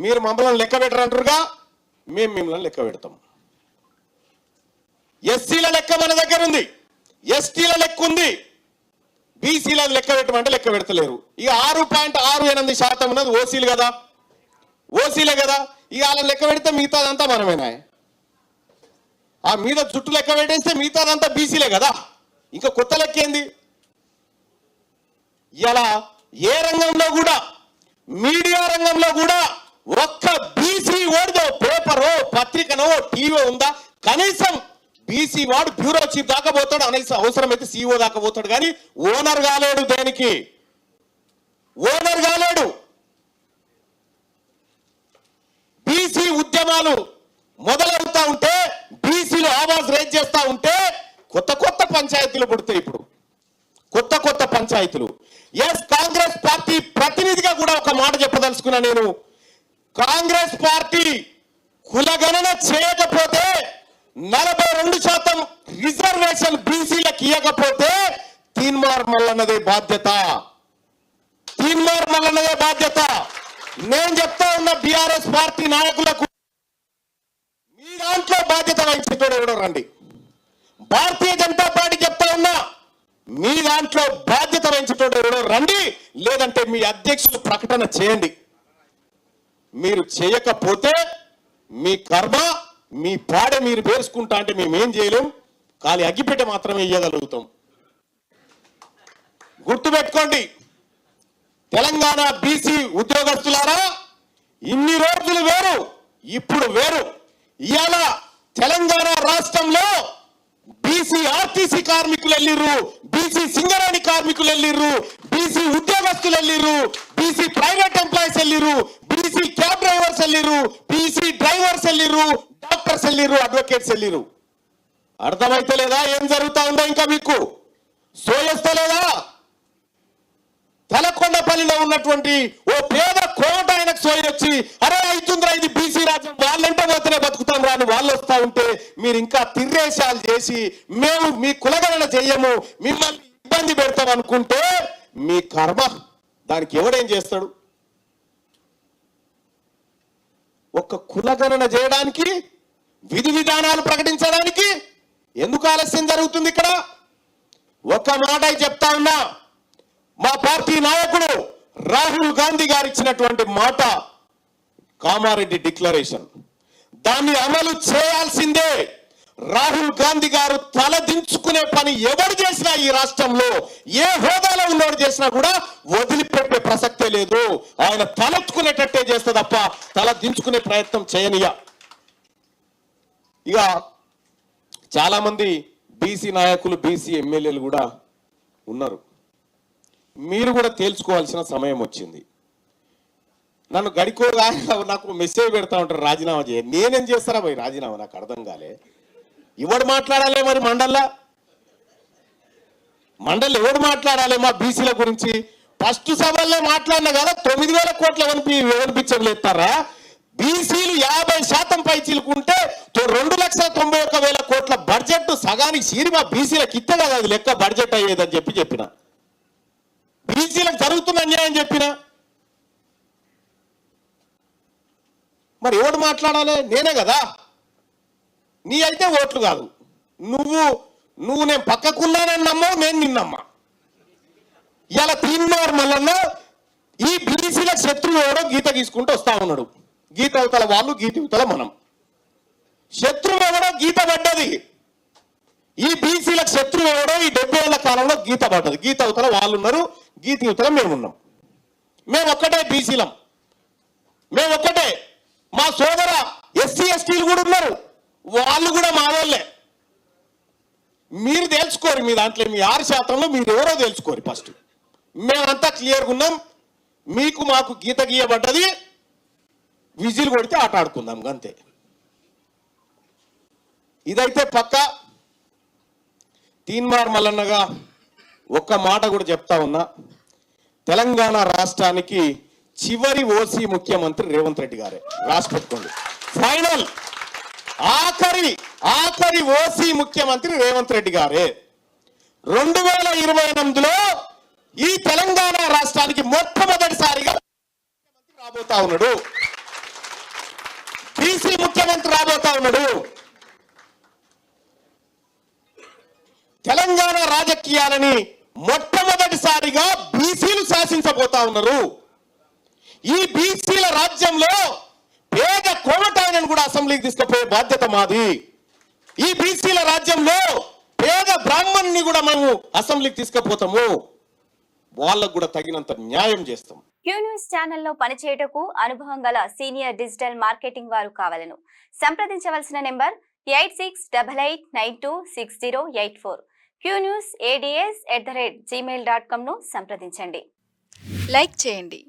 మీరు మమ్మల్ని లెక్క పెట్టరంటారుగా, మేము మిమ్మల్ని లెక్క పెడతాం. ఎస్సీల లెక్క మన దగ్గర ఉంది, ఎస్టీల లెక్క ఉంది, బీసీల లెక్క పెట్టమంటే లెక్క పెడతలేరు. ఇక 6.68% ఉన్నది ఓసీలు కదా, ఓసీలే కదా. ఇక వాళ్ళని లెక్క పెడితే మిగతాదంతా మనమేనా? ఆ మీద చుట్టూ లెక్క పెట్టేస్తే మిగతాదంతా బీసీలే కదా. ఇంకా కొత్త లెక్క ఏంది? ఇలా ఏ రంగంలో కూడా, మీడియా రంగంలో కూడా ఒక్క బీసీ ఓడిదో పేపరో పత్రికనో టీవీ ఉందా? కనీసం బీసీ వాడు బ్యూరో చీఫ్ దాకా పోతాడు, అనేసి అవసరమైతే సీఓ దాకా పోతాడు, కానీ ఓనర్ కాలేడు. దేనికి ఓనర్ కాలేడు? బీసీ ఉద్యమాలు మొదలవుతా ఉంటే, బీసీలు ఆవాజ్ రేజ్ చేస్తా ఉంటే కొత్త కొత్త పంచాయతీలు పుడతాయి. ఇప్పుడు కొత్త కొత్త పంచాయతీలు. ఎస్, కాంగ్రెస్ పార్టీ ప్రతినిధిగా కూడా ఒక మాట చెప్పదలుచుకున్నా నేను. కాంగ్రెస్ పార్టీ కులగణన చేయకపోతే, 42% రిజర్వేషన్ బీసీలకు ఇవ్వకపోతే తీన్మార్ మల్లన్నదే బాధ్యత, తీన్మార్ మల్లన్నదే బాధ్యత. నేను చెప్తా ఉన్న బీఆర్ఎస్ పార్టీ నాయకులకు, మీ దాంట్లో బాధ్యత వహించేటోడు ఎవడో రండి. భారతీయ జనతా పార్టీ చెప్తా ఉన్నా, మీ దాంట్లో బాధ్యత వహించేటోడు ఎవడో రండి, లేదంటే మీ అధ్యక్షులు ప్రకటన చేయండి. మీరు చేయకపోతే మీ కర్మ, మీ పాడ మీరు పేర్చుకుంటా అంటే మేమేం చేయలేం, ఖాళీ అగ్గిపెట్టె మాత్రమే ఇయ్యగలుగుతాం. గుర్తుపెట్టుకోండి, తెలంగాణ బీసీ ఉద్యోగస్తులారా, ఇన్ని రోజులు వేరు, ఇప్పుడు వేరు. ఇవాళ తెలంగాణ రాష్ట్రంలో బీసీ ఆర్టీసీ కార్మికులు వెళ్ళిర్రు, బీసీ సింగరేణి కార్మికులు వెళ్ళిర్రు, బీసీ ఉద్యోగస్తులు వెళ్ళిర్రు, బీసీ ప్రైవేట్ ఎంప్లాయీస్ వెళ్ళిర్రు, బీసీ క్యాబ్ డ్రైవర్స్ వెళ్ళిర్రు, బీసీ డ్రైవర్స్ వెళ్ళిర్రు, డాక్టర్స్ వెళ్ళిర్రు, అడ్వకేట్స్ వెళ్ళిర్రు. అర్థమైతే లేదా ఏం జరుగుతా ఉందో? ఇంకా మీకు సోయస్తలేదా? తలకొండపల్లిలో ఉన్నటువంటి ఓ పేద కోట ఆయనకు సోయి వచ్చి, అరే అవుతుందిరా ఇది బీసీ రాజ్యం, వాళ్ళంటే పోతేనే బతుకుతాం రాని వాళ్ళు వస్తా ఉంటే మీరు ఇంకా తిర్రేషాలు చేసి మేము మీ కులగణన చెయ్యము, మిమ్మల్ని ఇబ్బంది పెడతాం అనుకుంటే మీ కర్మ. దానికి ఎవడేం చేస్తాడు? ఒక కులగణన చేయడానికి, విధి విధానాలు ప్రకటించడానికి ఎందుకు ఆలస్యం జరుగుతుంది? ఇక్కడ ఒక మాట చెప్తా ఉన్నా, మా పార్టీ నాయకుడు రాహుల్ గాంధీ గారు ఇచ్చినటువంటి మాట, కామారెడ్డి డిక్లరేషన్, దాన్ని అమలు చేయాల్సిందే. రాహుల్ గాంధీ గారు తల దించుకునే పని ఎవరు చేసినా ఈ రాష్ట్రంలో, ఏ హోదాలో ఉన్నవాడు చేసినా కూడా వదిలిపెట్టే ప్రసక్తే లేదు. ఆయన తలెత్తుకునేటట్టే చేస్తే తప్ప తల దించుకునే ప్రయత్నం చేయనియా. ఇక చాలా మంది బీసీ నాయకులు, బీసీ ఎమ్మెల్యేలు కూడా ఉన్నారు. మీరు కూడా తేల్చుకోవాల్సిన సమయం వచ్చింది. నన్ను గడికోగా నాకు మెసేజ్ పెడతా ఉంటారు, రాజీనామా చేయ. నేనేం చేస్తారా పోయి రాజీనామా? నాకు అర్థం కాలే. ఎవడు మాట్లాడాలి మరి మండల్లో? ఎవడు మాట్లాడాలి మా బీసీల గురించి? ఫస్ట్ సభల్లో మాట్లాడినా కదా 9,000 కోట్ల వినిపించలేస్తారా? బీసీలు 50% పైచీలుకుంటే 2,91,000 కోట్ల బడ్జెట్ సగానికి సీరి మా బీసీలకు ఇస్తే కదా అది లెక్క బడ్జెట్ అయ్యేదని చెప్పిన. బీసీలకు జరుగుతున్న అన్యాయం చెప్పిన. మరి ఎవడు మాట్లాడాలి? నేనే కదా. నీ అయితే ఓట్లు కాదు. నువ్వు నేను పక్కకున్నానని నమ్మవు, నేను నిన్నమ్మా. ఇలా తీన్మార్ మల్లన్న ఈ బీసీల శత్రువు ఎవడో గీత గీసుకుంటూ వస్తా ఉన్నాడు. గీత అవతల వాళ్ళు, గీత అవతల మనం. శత్రువు ఎవడో గీత పడ్డది. ఈ బీసీలకు శత్రువు ఎవడో ఈ 70 ఏళ్ల కాలంలో గీత పడ్డది. గీత అవతల వాళ్ళు ఉన్నారు, గీత అవతల మేమున్నాం. మేము ఒక్కటే బీసీలం, మేము ఒక్కటే. మా సోదర ఎస్సీ ఎస్టీలు కూడా ఉన్నారు, వాళ్ళు కూడా మా వాళ్ళే. మీరు తెలుసుకోరు, మీ దాంట్లో మీ 6%లో మీరు ఎవరో తెలుసుకోరు. ఫస్ట్ మేమంతా క్లియర్గా ఉన్నాం. మీకు మాకు గీత గీయబడ్డది, విజిల్ కొడితే ఆట ఆడుకుందాం అంతే. ఇదైతే పక్క. తీన్మార్ మల్లన్నగా ఒక్క మాట కూడా చెప్తా ఉన్నా, తెలంగాణ రాష్ట్రానికి చివరి ఓసీ ముఖ్యమంత్రి రేవంత్ రెడ్డి గారే. రాసి పెట్టుకోండి, ఫైనల్ ఆఖరి ఓసీ ముఖ్యమంత్రి రేవంత్ రెడ్డి గారే. 2028లో ఈ తెలంగాణ రాష్ట్రానికి మొట్టమొదటిసారిగా ముఖ్యమంత్రి రాబోతా ఉన్నాడు. ముఖ్యమంత్రి రాబోతా ఉన్నాడు. తెలంగాణ రాజకీయాలని మొట్టమొదటిసారిగా బీసీలు శాసించబోతా ఉన్నారు. ఈ బీసీల రాజ్యంలో పేద కోమటాయనను కూడా అసెంబ్లీకి తీసుకుపోయే బాధ్యత మాది. ఈ బీసీల రాజ్యంలో పేద బ్రాహ్మణ్ణి కూడా మేము అసెంబ్లీకి తీసుకుపోతాము. వాళ్ళకు కూడా తగినంత న్యాయం చేస్తాం. క్యూ న్యూస్ ఛానల్లో పనిచేయటకు అనుభవం గల సీనియర్ డిజిటల్ మార్కెటింగ్ వారు కావాలను సంప్రదించవలసిన నెంబర్ 8688926084. qnewsads@gmail.com ను సంప్రదించండి. లైక్ చేయండి.